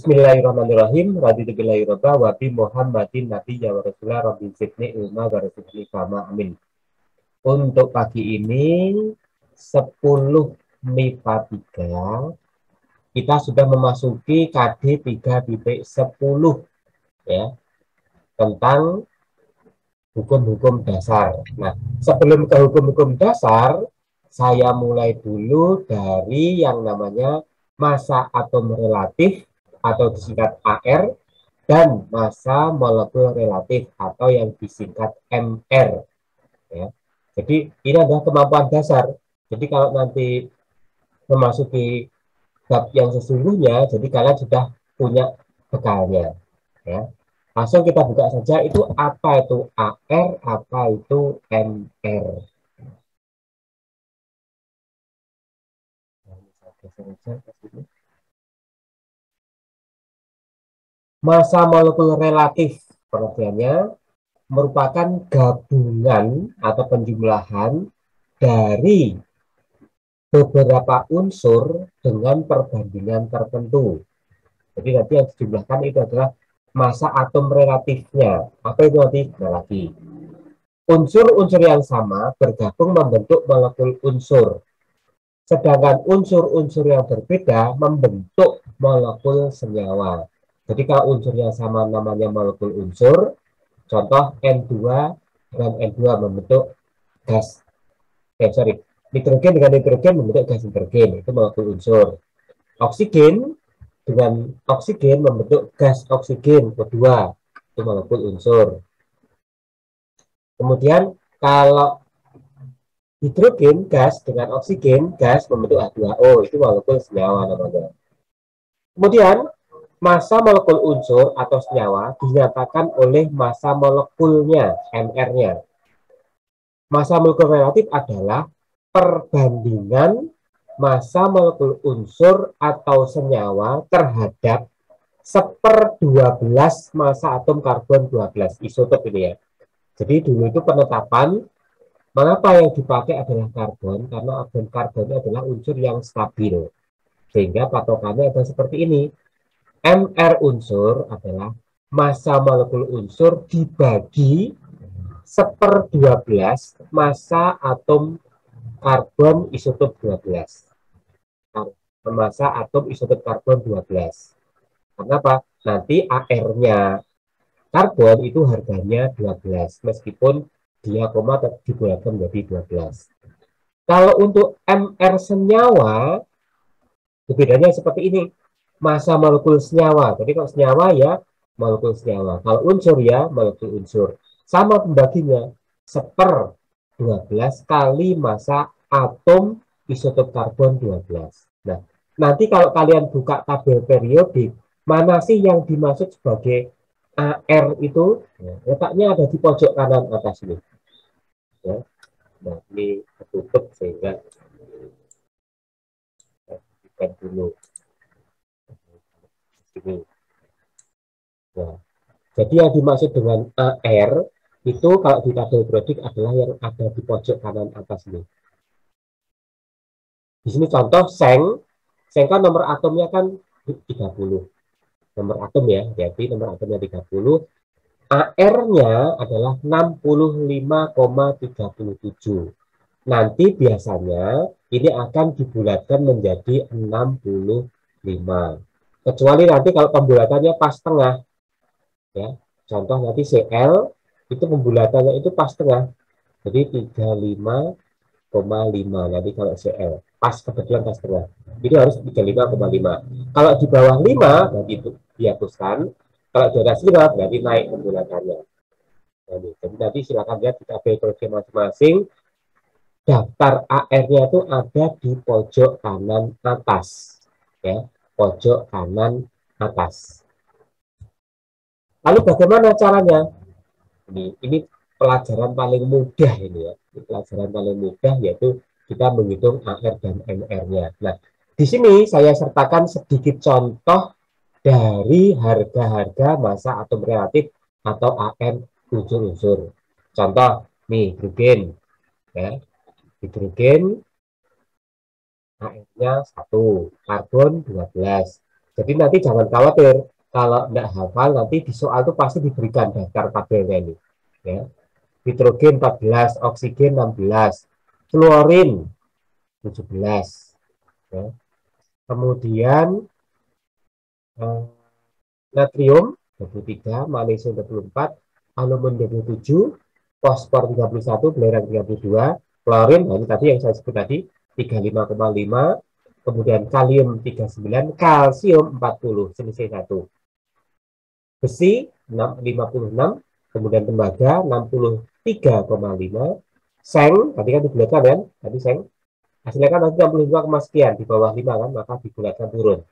Bismillahirrahmanirrahim. Raditu billahi robba wa bi Muhammadin nabiyya wa rasulullah rabbi zidni ilma wa rizqni fama amin. Untuk pagi ini 10 MIPA 3 kita sudah memasuki KD 3.10 ya, tentang hukum-hukum dasar. Nah, sebelum ke hukum-hukum dasar, saya mulai dulu dari yang namanya massa atom relatif atau disingkat AR dan massa molekul relatif atau yang disingkat MR ya. Jadi ini adalah kemampuan dasar. Jadi kalau nanti memasuki bab yang sesungguhnya, jadi kalian sudah punya bekalnya ya. Langsung kita buka saja, itu apa itu AR, apa itu MR. Massa molekul relatif pengertiannya merupakan gabungan atau penjumlahan dari beberapa unsur dengan perbandingan tertentu. Jadi nanti yang dijumlahkan itu adalah massa atom relatifnya. Apa itu nanti? Nah, lagi. Unsur-unsur yang sama bergabung membentuk molekul unsur. Sedangkan unsur-unsur yang berbeda membentuk molekul senyawa. Jadi kalau unsur yang sama namanya molekul unsur, contoh N2 dan N2 membentuk gas. Nitrogen dengan nitrogen membentuk gas nitrogen, itu molekul unsur. Oksigen dengan oksigen membentuk gas oksigen kedua, itu molekul unsur. Kemudian kalau hidrogen gas dengan oksigen gas membentuk H2O, itu molekul senyawa namanya. Kemudian massa molekul unsur atau senyawa dinyatakan oleh massa molekulnya, MR-nya. Massa molekul relatif adalah perbandingan massa molekul unsur atau senyawa terhadap 1/12 massa atom karbon 12, isotop ini ya. Jadi dulu itu penetapan mengapa yang dipakai adalah karbon, karena atom karbon adalah unsur yang stabil. Sehingga patokannya adalah seperti ini. MR unsur adalah massa molekul unsur dibagi 1/12 massa atom karbon isotop 12. Massa atom isotop karbon 12. Kenapa? Nanti AR-nya karbon itu harganya 12, meskipun dia koma dibulatkan menjadi 12. Kalau untuk MR senyawa, bedanya seperti ini. Massa molekul senyawa. Jadi kalau senyawa ya molekul senyawa. Kalau unsur ya molekul unsur. Sama pembaginya. 1/12 kali massa atom isotop karbon 12. Nah, nanti kalau kalian buka tabel periodik, mana sih yang dimaksud sebagai AR itu? Letaknya ada di pojok kanan atas ini. Ya. Nah, ini tertutup sehingga bukan dulu. Ini. Nah, jadi yang dimaksud dengan AR itu kalau di tabel periodik adalah yang ada di pojok kanan atas ini. Di sini contoh seng. Seng kan nomor atomnya kan 30. Nomor atom ya, jadi nomor atomnya 30. AR-nya adalah 65,37. Nanti biasanya ini akan dibulatkan menjadi 65. Kecuali nanti kalau pembulatannya pas tengah. Ya, contoh nanti CL itu pembulatannya itu pas tengah. Jadi 35,5 nanti kalau CL. Pas kebetulan pas tengah. Jadi harus 35,5. Kalau di bawah 5 nanti itu dihapuskan. Kalau di atas 5 berarti naik pembulatannya. Jadi nanti silakan lihat di tabel program masing-masing. Daftar AR-nya itu ada di pojok kanan atas. Ya, pojok kanan atas. Lalu bagaimana caranya? Ini pelajaran paling mudah ini ya. Ini pelajaran paling mudah yaitu kita menghitung AR dan MR-nya. Nah, di sini saya sertakan sedikit contoh dari harga-harga massa atom relatif atau AN unsur-unsur. Contoh nih hidrogen ya. Hidrogen AR-nya 1, karbon 12. Jadi nanti jangan khawatir kalau tidak hafal, nanti di soal itu pasti diberikan daftar tabelnya ini. Ya. Nitrogen 14, oksigen 16, fluorin 17. Ya. Kemudian eh, natrium 23, magnesium 24, aluminium 27, fosfor 31, belerang 32, klorin, nah ini tadi yang saya sebut tadi 35,5, kemudian kalium 39, kalsium 40, selisih 1. Besi 56, kemudian tembaga 63,5, seng, tadi kan dibulatkan kan, tadi seng, hasilnya kan nanti 65, sekian, di bawah 5 kan, maka dibulatkan turun.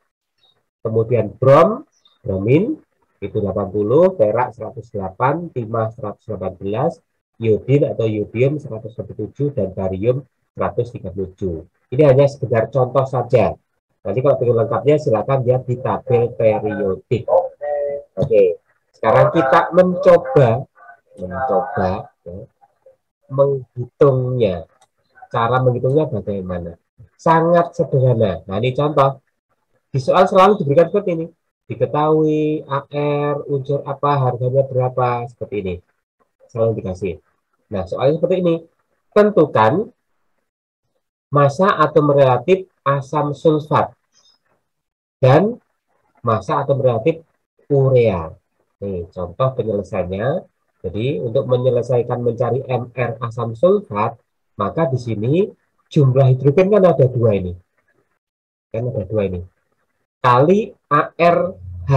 Kemudian bromin itu 80, perak 108, timah 118, iodin atau iodium 127, dan barium 137. Ini hanya sekedar contoh saja. Nanti kalau ingin lengkapnya silakan lihat di tabel periodik. Oke, sekarang kita mencoba ya, menghitungnya. Cara menghitungnya bagaimana? Sangat sederhana. Nah, ini contoh. Di soal selalu diberikan seperti ini. Diketahui AR, unsur apa, harganya berapa, seperti ini. Selalu dikasih. Nah, soalnya seperti ini. Tentukan massa atom relatif asam sulfat dan massa atom relatif urea. Nih, contoh penyelesaiannya. Jadi, untuk menyelesaikan mencari MR asam sulfat, maka di sini jumlah hidrogen kan ada dua ini. Kan ada dua ini. Kali ARH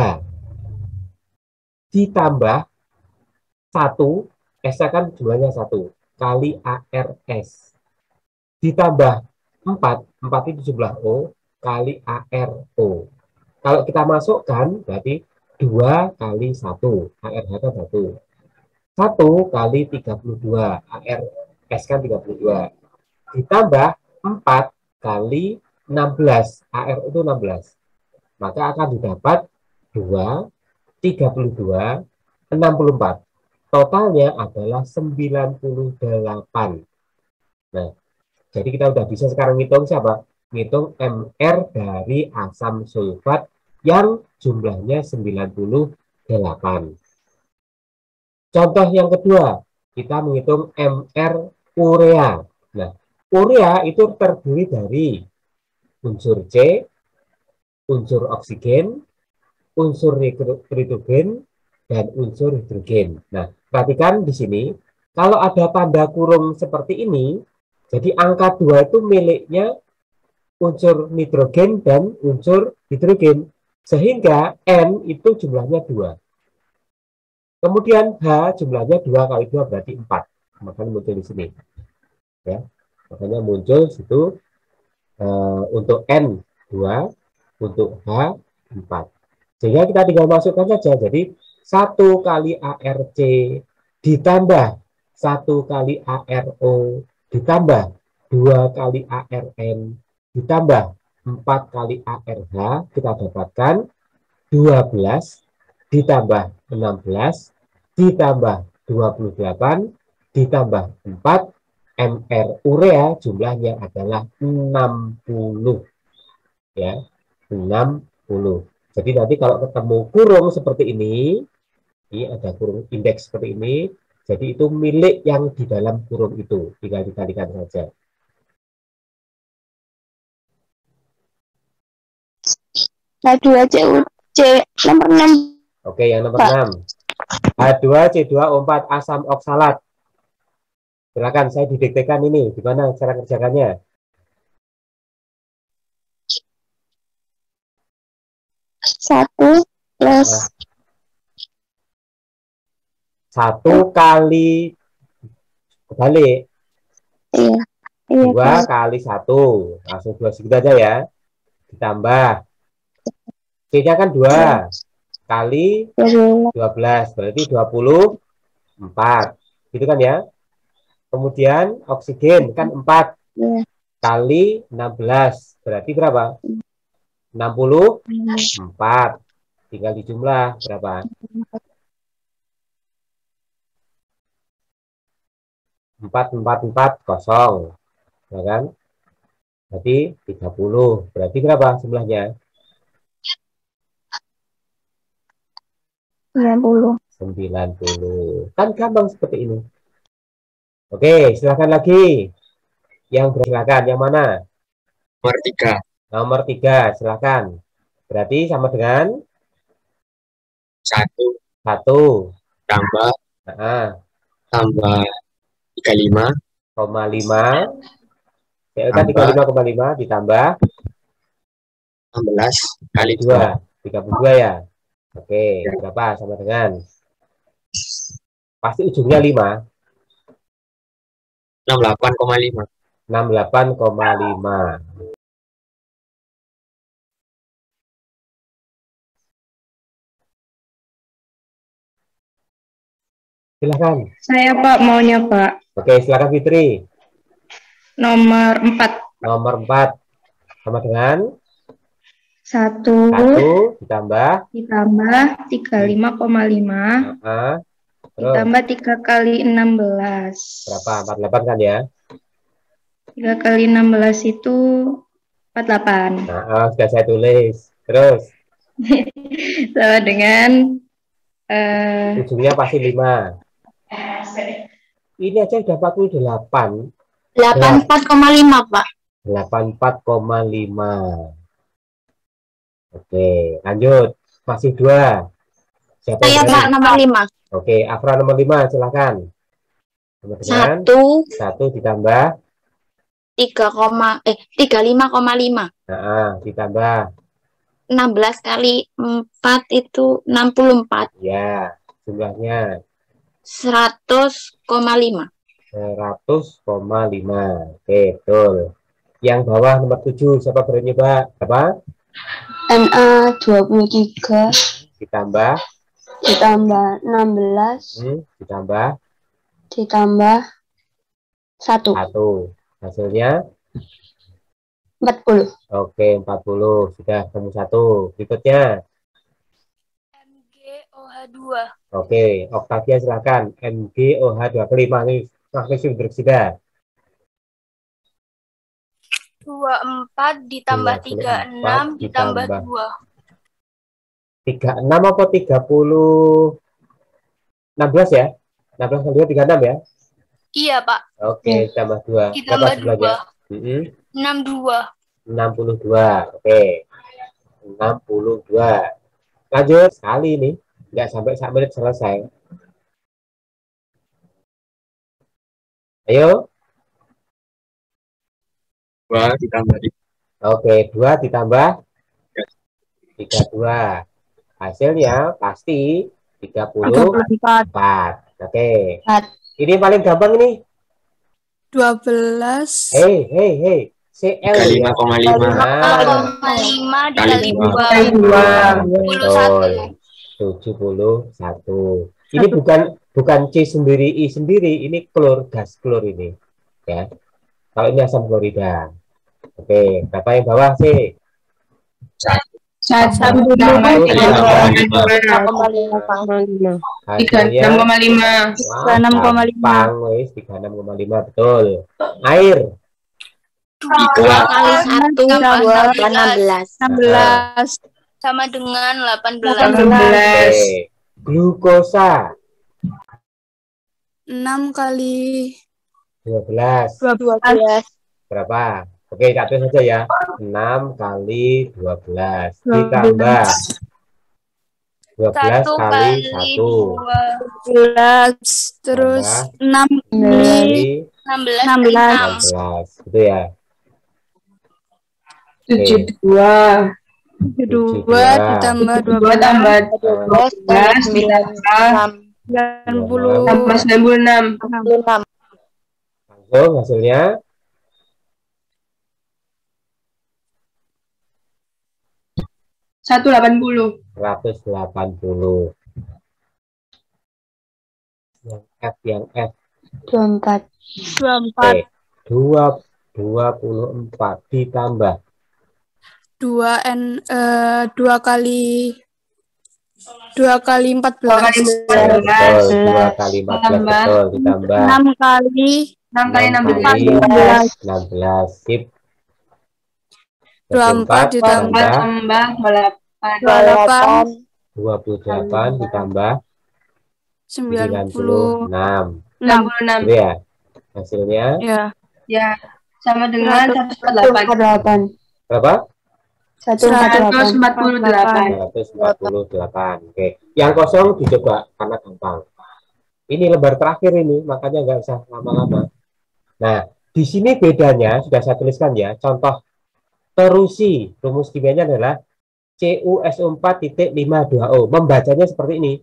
ditambah 1, S-nya kan jumlahnya 1, kali ARS ditambah 4 itu jumlah O, kali ARO. Kalau kita masukkan, berarti 2 kali 1, ARH kan 1. 1 kali 32, ARS kan 32. Ditambah 4 kali 16, AR itu 16. Maka akan didapat 2, 32, 64. Totalnya adalah 98. Nah, jadi kita udah bisa sekarang ngitung siapa? Ngitung MR dari asam sulfat yang jumlahnya 98. Contoh yang kedua, kita menghitung MR urea. Nah, urea itu terdiri dari unsur C, unsur oksigen, unsur nitrogen, dan unsur hidrogen. Nah, perhatikan di sini, kalau ada tanda kurung seperti ini, jadi angka 2 itu miliknya unsur nitrogen dan unsur hidrogen. Sehingga N itu jumlahnya 2. Kemudian H jumlahnya 2 kali 2 berarti 4. Makanya muncul di sini. Ya. Makanya muncul situ untuk N 2, untuk H 4. Sehingga kita tinggal masukkan saja. Jadi 1 kali ARC ditambah 1 kali ARO ditambah 2 kali ARN ditambah 4 kali ARH, kita dapatkan 12 ditambah 16 ditambah 28 ditambah 4, MR urea jumlahnya adalah 60. Ya, 60. Jadi nanti kalau ketemu kurung seperti ini ada kurung indeks seperti ini, jadi itu milik yang di dalam kurung itu, tinggal dikalikan saja. H2CuC nomor 6. Oke, yang nomor 6. H2C2O4 asam oksalat. Silakan saya didiktekan ini, gimana cara kerjakannya? Satu plus 1 kali kebalik. Iya. 2 kali 1. Langsung 2 segitu aja ya. Ditambah. C-nya kan 2. Kali 12. Berarti 24. Gitu kan ya. Kemudian oksigen kan 4. Iya. Kali 16. Berarti berapa? 64. Tinggal dijumlah berapa? 4, 4, 4, kosong. Ya kan? Berarti 30. Berarti berapa jumlahnya? 90. 90. Kan gampang seperti ini. Oke, silakan lagi. Silakan, yang mana? Nomor 3. Nomor 3, silakan. Berarti sama dengan 1 1 tambah nah, tambah 35 5. Ya, kan tambah 35,5 ditambah 16 kali 2. 32 ya. Oke, berapa sama dengan? Pasti ujungnya 5. 68,5. 68,5. Silakan. Saya Pak maunya Pak. Oke, silakan Fitri. Nomor 4. Nomor 4 sama dengan 1 ditambah 35,5 terus ditambah 3 kali 16. berapa? 48 kan ya? 3 kali 16 itu 48. Nah, sudah saya tulis. Terus Sama dengan ujungnya pasti 5. Ini aja udah 48. 84,5 Pak. 84,5. Oke, lanjut. Masih 2. Siapa Saya yang Pak berani? nomor 5. Oke, Afra nomor 5, silakan. Sama dengan 1 ditambah 35,5. Ditambah 16 kali 4 itu 64. ya, jumlahnya 100,5. 100,5. Oke, betul. Yang bawah nomor 7, siapa berani, Mbak? Apa? NA 23 Ditambah 16 ditambah 1. 1. Hasilnya 40. oke, 40. Sudah ketemu 1. Berikutnya. MgOH2. Oke, Oktavia silakan. MgOH2 kelima nih. Magnesium hidroksida. 24 ditambah 36 ditambah 2. 36 apa 30? 16 ya? 16 kali 2 36 ya? Iya, Pak. Oke, tambah 2. Ditambah Berapa 2. 62. 62. Oke. 62. Lanjut sekali nih. Nggak sampai 1 menit selesai. Ayo. 2 ditambah 3. Oke, 2 ditambah 32. Hasilnya pasti 34. Oke. Ini paling gampang nih. 12. Hei. CL ya. 5 dikali 2. 71. Ini bukan C sendiri, I sendiri. Ini klor, gas klor ini. Ya. Kalau ini asam klorida. Oke, berapa yang bawah C? 1 ditambah 36,5. 36,5 betul. Air 2 kali 1 16. Sama dengan 18. 18. Oke. Glukosa 6 kali 12 berapa? Oke, catat saja ya. 6 kali 12 ditambah 12 1 kali kali 1 12 terus 6 kali 16 16 gitu ya. 72 ditambah 12 tambah 96. Langsung hasilnya 180. 180. Yang F 24. Oke. 24 ditambah 2 kali 14. betul, 2 kali 14 betul ditambah 6 kali 16 sip. 24 ditambah 28. 28 ditambah 96. 96. 66. Gitu ya. Hasilnya Ya. Ya, sama dengan 148. berapa? 148. 148. Oke. Yang kosong dicoba karena gampang. Ini lembar terakhir ini, makanya nggak usah lama-lama. Nah, di sini bedanya sudah saya tuliskan ya. Contoh terusi rumus kimianya adalah CuSO4.52O. Membacanya seperti ini.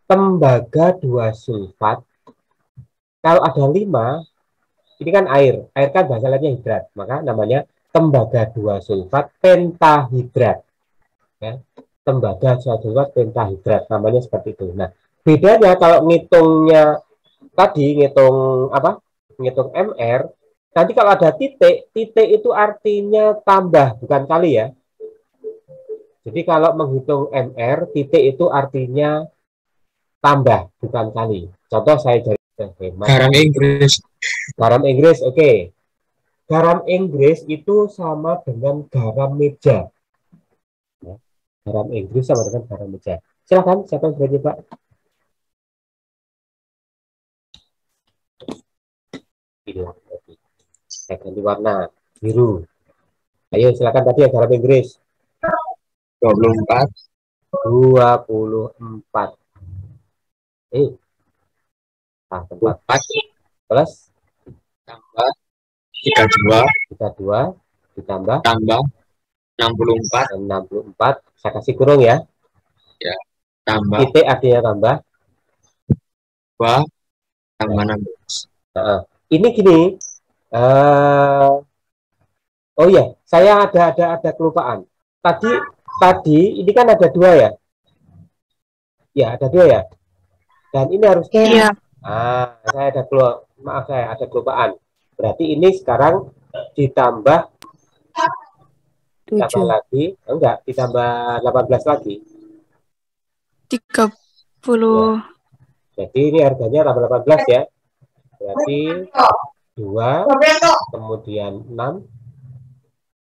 Tembaga 2 sulfat. Kalau ada 5, ini kan air. Air kan bahasa lainnya hidrat. Maka namanya tembaga 2 sulfat pentahidrat. Ya. Tembaga 2 sulfat pentahidrat. Namanya seperti itu. Nah, bedanya kalau ngitungnya tadi, ngitung apa? Ngitung MR. Nanti kalau ada titik, titik itu artinya tambah, bukan kali ya. Jadi kalau menghitung MR, titik itu artinya tambah, bukan kali. Contoh saya dari Garam Inggris. Garam Inggris, oke. Garam Inggris itu sama dengan garam meja. Ya. Garam Inggris sama dengan garam meja. Silakan, siapa yang berani, Pak? Hilang tadi. Saya ganti warna biru. Ayo silakan tadi ya garam Inggris. 24. 24. Tempat 4 plus tambah 32 ditambah 64 saya kasih kurung ya. ya, tambah Titik artinya tambah 2 tambah 16. Ini gini. Oh iya, saya ada kelupaan. Tadi ini kan ada 2 ya. Ya, ada 2 ya. Dan ini harus Iya. saya ada kelupaan. Berarti ini sekarang ditambah 7. lagi, enggak, ditambah 18 lagi. 30. Jadi ini harganya tambah 18 ya. Berarti 2, kemudian 6,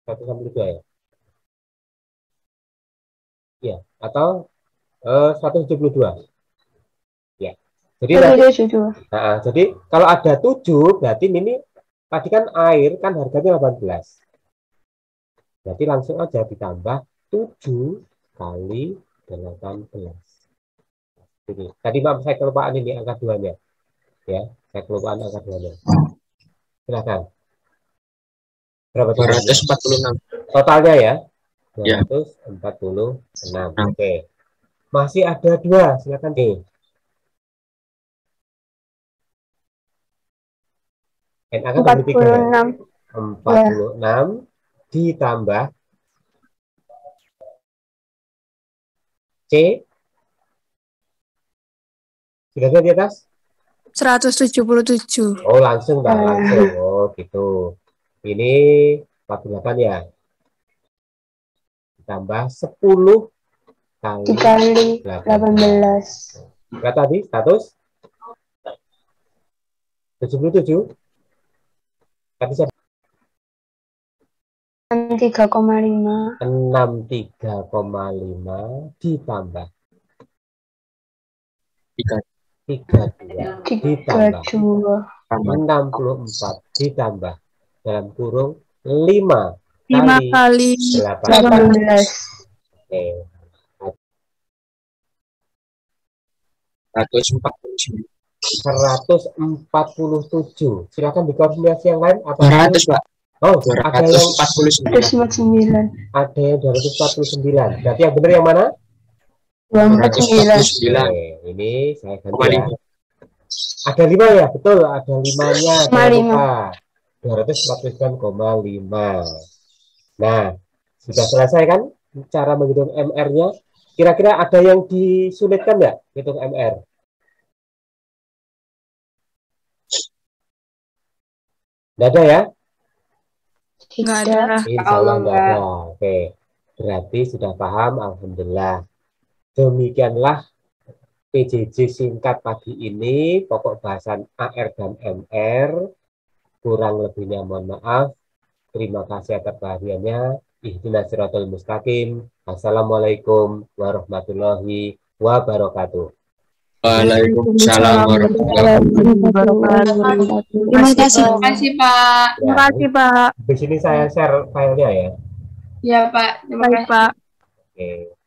1 sampai 2 ya. Ya, atau 172. Ya. Jadi jadi kalau ada 7, berarti ini tadi kan air kan harganya 18. Berarti langsung aja ditambah 7 kali 18. Ini. Tadi Pak saya kelupaan ini angka 2-nya. Ya, saya kelupaan angka 2-nya. Silakan. Berapa 246. Totalnya ya? Ya. 246. Oke. Masih ada 2, silakan nih. NA kan 46. 46 ditambah C. Sudah di atas? 177. Oh, langsung Mbak, langsung. Oh, gitu. Ini 48 ya. Ditambah 10 kali 18. Berapa tadi? 177. Tadi saya 63,5. 63,5 ditambah 32 ditambah 64 ditambah dalam kurung 5 kali 18. Oke. 147. Silakan dikoordinasi yang lain. 200 Pak. Oh, ada yang 249. Ada yang 249. Berarti yang benar yang mana? 249. Oke, ini saya ganti ya. Ada 5 ya, betul. Ada 5-nya. Jangan lupa. 249,5. Nah, sudah selesai kan cara menghitung MR-nya? Kira-kira ada yang disulitkan nggak hitung MR? Nggak ada ya? Nggak ada. Insya Allah nggak ada. Oke, berarti sudah paham. Alhamdulillah. Demikianlah PJJ singkat pagi ini. Pokok bahasan AR dan MR. Kurang lebihnya mohon maaf. Terima kasih atas perhatiannya. Ihdinas siratal mustaqim. Assalamualaikum warahmatullahi wabarakatuh. Waalaikumsalam warahmatullahi Wabarakatuh. Terima kasih. Terima kasih, Pak. Terima kasih, Pak. Di sini saya share filenya ya. Ya, Pak. Terima Baik, kasih. Pak. Oke.